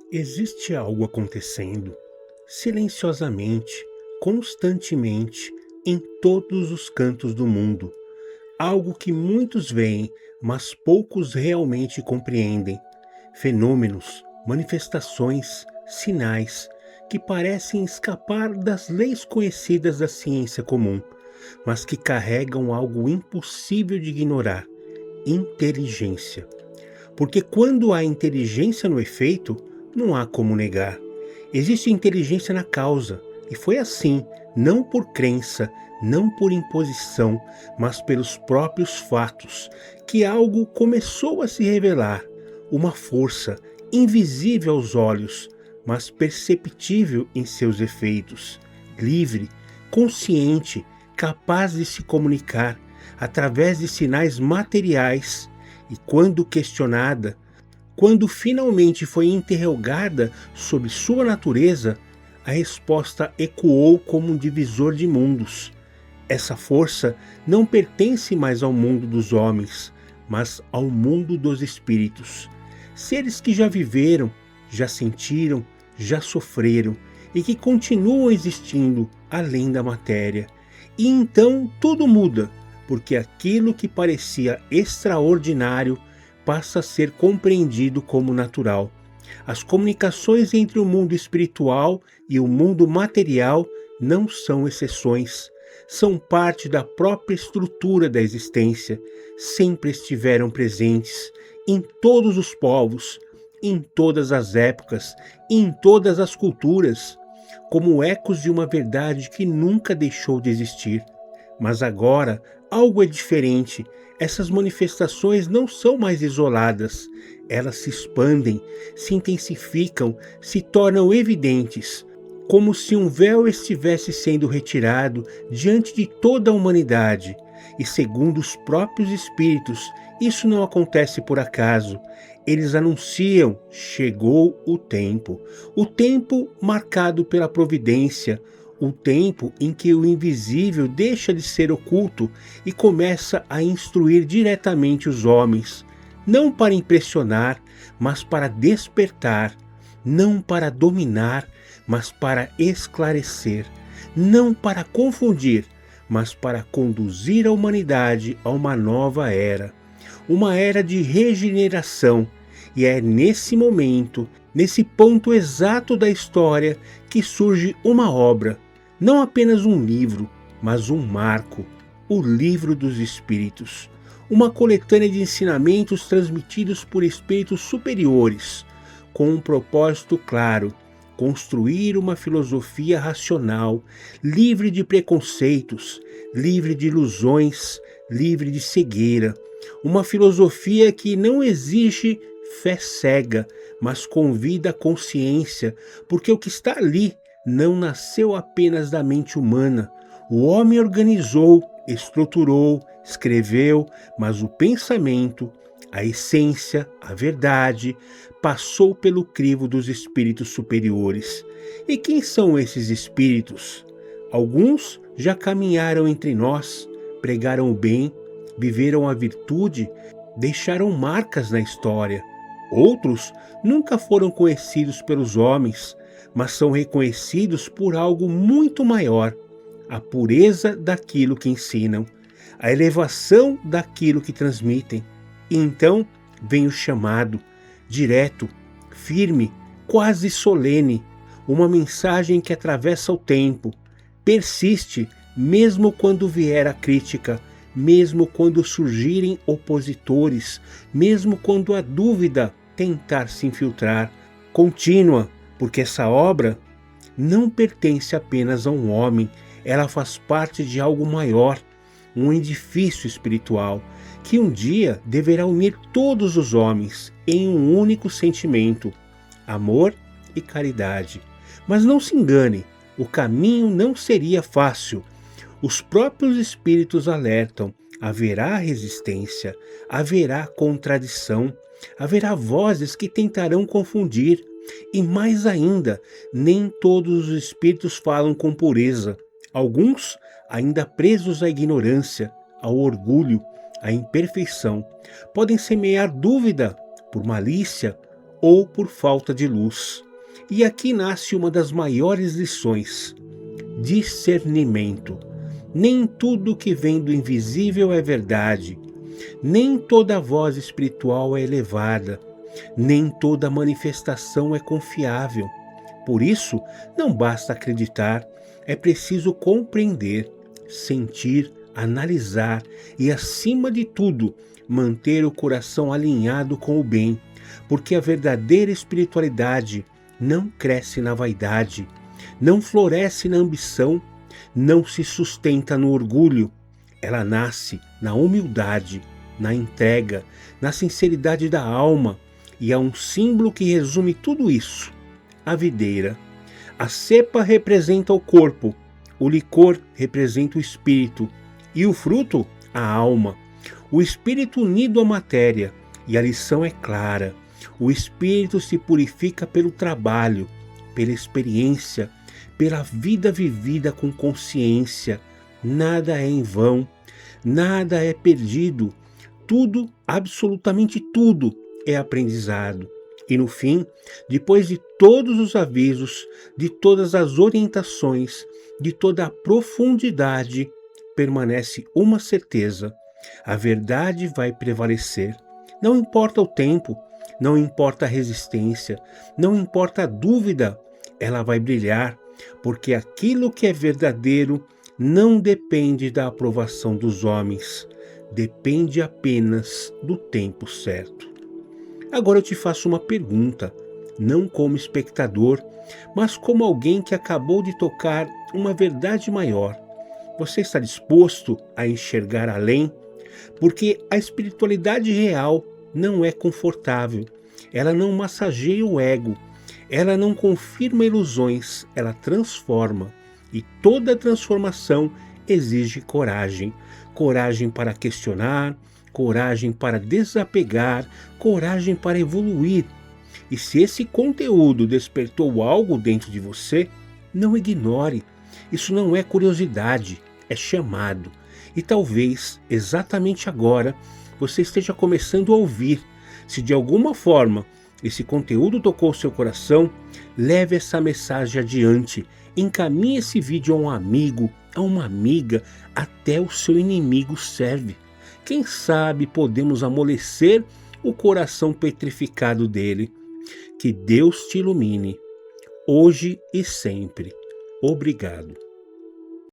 Existe algo acontecendo, silenciosamente, constantemente, em todos os cantos do mundo. Algo que muitos veem, mas poucos realmente compreendem. Fenômenos, manifestações, sinais que parecem escapar das leis conhecidas da ciência comum, mas que carregam algo impossível de ignorar: inteligência. Porque quando há inteligência no efeito, não há como negar. Existe inteligência na causa, e foi assim, não por crença, não por imposição, mas pelos próprios fatos, que algo começou a se revelar, uma força invisível aos olhos, mas perceptível em seus efeitos, livre, consciente, capaz de se comunicar através de sinais materiais. E quando questionada, quando finalmente foi interrogada sobre sua natureza, a resposta ecoou como um divisor de mundos. Essa força não pertence mais ao mundo dos homens, mas ao mundo dos espíritos. Seres que já viveram, já sentiram, já sofreram e que continuam existindo além da matéria. E então tudo muda, porque aquilo que parecia extraordinário passa a ser compreendido como natural. As comunicações entre o mundo espiritual e o mundo material não são exceções, são parte da própria estrutura da existência, sempre estiveram presentes em todos os povos, em todas as épocas, em todas as culturas, como ecos de uma verdade que nunca deixou de existir. Mas agora algo é diferente. Essas manifestações não são mais isoladas. Elas se expandem, se intensificam, se tornam evidentes, como se um véu estivesse sendo retirado diante de toda a humanidade. E segundo os próprios espíritos, isso não acontece por acaso. Eles anunciam: chegou o tempo marcado pela providência, o tempo em que o invisível deixa de ser oculto e começa a instruir diretamente os homens, não para impressionar, mas para despertar, não para dominar, mas para esclarecer, não para confundir, mas para conduzir a humanidade a uma nova era, uma era de regeneração. E é nesse momento, nesse ponto exato da história, que surge uma obra, não apenas um livro, mas um marco, o Livro dos Espíritos, uma coletânea de ensinamentos transmitidos por espíritos superiores, com um propósito claro: construir uma filosofia racional, livre de preconceitos, livre de ilusões, livre de cegueira, uma filosofia que não exige fé cega, mas convida a consciência, porque o que está ali não nasceu apenas da mente humana. O homem organizou, estruturou, escreveu, mas o pensamento, a essência, a verdade, passou pelo crivo dos espíritos superiores. E quem são esses espíritos? Alguns já caminharam entre nós, pregaram o bem, viveram a virtude, deixaram marcas na história. Outros nunca foram conhecidos pelos homens, mas são reconhecidos por algo muito maior: a pureza daquilo que ensinam, a elevação daquilo que transmitem. E então vem o chamado, direto, firme, quase solene, uma mensagem que atravessa o tempo, persiste mesmo quando vier a crítica, mesmo quando surgirem opositores, mesmo quando a dúvida tentar se infiltrar, contínua, porque essa obra não pertence apenas a um homem, ela faz parte de algo maior, um edifício espiritual, que um dia deverá unir todos os homens em um único sentimento: amor e caridade. Mas não se engane, o caminho não seria fácil. Os próprios espíritos alertam: haverá resistência, haverá contradição, haverá vozes que tentarão confundir. E mais ainda, nem todos os espíritos falam com pureza. Alguns, ainda presos à ignorância, ao orgulho, à imperfeição, podem semear dúvida por malícia ou por falta de luz. E aqui nasce uma das maiores lições: discernimento. Nem tudo que vem do invisível é verdade, nem toda voz espiritual é elevada, nem toda manifestação é confiável. Por isso, não basta acreditar, é preciso compreender, sentir, analisar e, acima de tudo, manter o coração alinhado com o bem, porque a verdadeira espiritualidade não cresce na vaidade, não floresce na ambição, não se sustenta no orgulho. Ela nasce na humildade, na entrega, na sinceridade da alma, e há um símbolo que resume tudo isso: a videira. A cepa representa o corpo, o licor representa o espírito e o fruto, a alma. O espírito unido à matéria, e a lição é clara: o espírito se purifica pelo trabalho, pela experiência, pela vida vivida com consciência. Nada é em vão, nada é perdido, tudo, absolutamente tudo, é aprendizado. E no fim, depois de todos os avisos, de todas as orientações, de toda a profundidade, permanece uma certeza: a verdade vai prevalecer. Não importa o tempo, não importa a resistência, não importa a dúvida, ela vai brilhar, porque aquilo que é verdadeiro não depende da aprovação dos homens, depende apenas do tempo certo. Agora eu te faço uma pergunta, não como espectador, mas como alguém que acabou de tocar uma verdade maior. Você está disposto a enxergar além? Porque a espiritualidade real não é confortável, ela não massageia o ego, ela não confirma ilusões, ela transforma. E toda transformação exige coragem. Coragem para questionar, coragem para desapegar, coragem para evoluir. E se esse conteúdo despertou algo dentro de você, não ignore. Isso não é curiosidade, é chamado. E talvez, exatamente agora, você esteja começando a ouvir. Se de alguma forma esse conteúdo tocou seu coração, leve essa mensagem adiante. Encaminhe esse vídeo a um amigo, a uma amiga, até o seu inimigo serve. Quem sabe podemos amolecer o coração petrificado dele. Que Deus te ilumine, hoje e sempre. Obrigado.